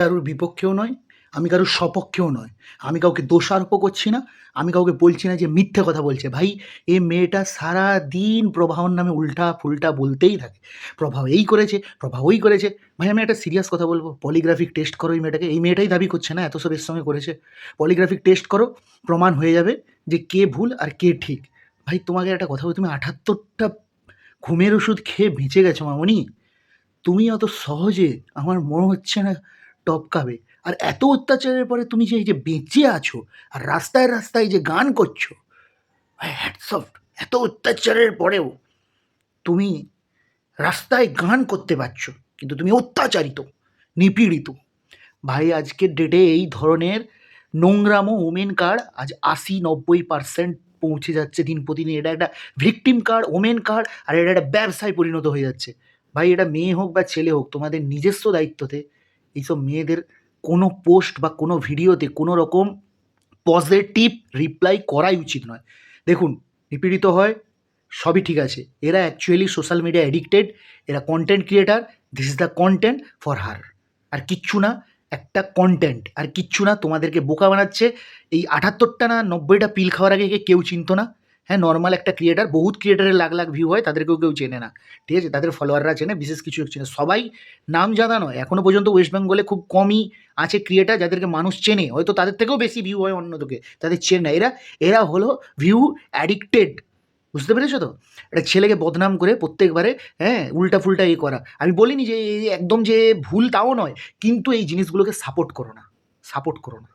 কারোর বিপক্ষেও নয়, আমি কারোর সপক্ষেও নয়। আমি কাউকে দোষারোপও করছি না। আমি কাউকে বলছি না যে মিথ্যে কথা বলছে। ভাই, এই মেয়েটা সারাদিন প্রভাহর নামে উল্টা-ফুল্টা বলতেই থাকে। প্রভা এই করেছে, প্রভা ওই করেছে। ভাই, আমি একটা সিরিয়াস কথা বলব। পলিগ্রাফিক টেস্ট করো এই মেয়েটাকে। এই মেয়েটাই দাবি করছে না এত সব এর সঙ্গে করেছে। পলিগ্রাফিক টেস্ট করো, প্রমাণ হয়ে যাবে যে কে ভুল আর কে ঠিক। ভাই, তোমাকে একটা কথা বলি, তুমি ৭৮টা ঘুমের ওষুধ খেয়ে বেঁচে গেছো মামনি। তুমি অত সহজে আমার মনে হচ্ছে না টপকাবে। আর এত অত্যাচারের পরে তুমি যে এই যে বেঁচে আছো আর রাস্তায় রাস্তায় যে গান করছো, ভাই হ্যাটস অফ। এত অত্যাচারের পরেও তুমি রাস্তায় গান করতে পারছো, কিন্তু তুমি অত্যাচারিত, নিপীড়িত। ভাই, আজকের ডেটে এই ধরনের নোংরামো ওমেন কার্ড আজ ৮০-৯০% পৌঁছে যাচ্ছে দিন প্রতিদিন। এটা একটা ভিকটিম কার্ড, ওমেন কার্ড, আর এটা একটা ব্যবসায় পরিণত হয়ে যাচ্ছে। ভাই, এটা মেয়ে হোক বা ছেলে হোক, তোমাদের নিজস্ব দায়িত্বতে এইসব মেয়েদের কোনো পোস্ট বা কোনো ভিডিওতে কোনো রকম পজিটিভ রিপ্লাই করাই উচিত নয়। দেখুন, নিপীড়িত হয় সবই ঠিক আছে, এরা অ্যাকচুয়ালি সোশ্যাল মিডিয়া অ্যাডিক্টেড, এরা content creator, this is the content for her. আর কিচ্ছু না, একটা কন্টেন্ট আর কিচ্ছু না। তোমাদেরকে বোকা বানাচ্ছে। এই ৭৮টা না ৯০টা পিল খাওয়ার আগে একে কেউ চিনতো না। হ্যাঁ, নর্মাল একটা ক্রিয়েটার, বহুত ক্রিয়েটারের লাখ লাখ ভিউ হয়, তাদেরকেও কেউ চেনে না। ঠিক আছে, তাদের ফলোয়াররা চেনে, বিশেষ কিছু চেনে, সবাই নাম জানা নয়। এখনও পর্যন্ত ওয়েস্ট বেঙ্গলে খুব কমই আছে ক্রিয়েটার যাদেরকে মানুষ চেনে, হয়তো তাদের থেকেও বেশি ভিউ হয় অন্যদিকে, তাদের চেনে না। এরা হলো ভিউ অ্যাডিক্টেড। বুঝতে পেরেছো তো? একটা ছেলেকে বদনাম করে প্রত্যেকবারে, হ্যাঁ, উল্টা-ফুল্টা করা। আমি বলিনি যে একদম যে ভুল তাও নয়, কিন্তু এই জিনিসগুলোকে সাপোর্ট করো না, সাপোর্ট করো না।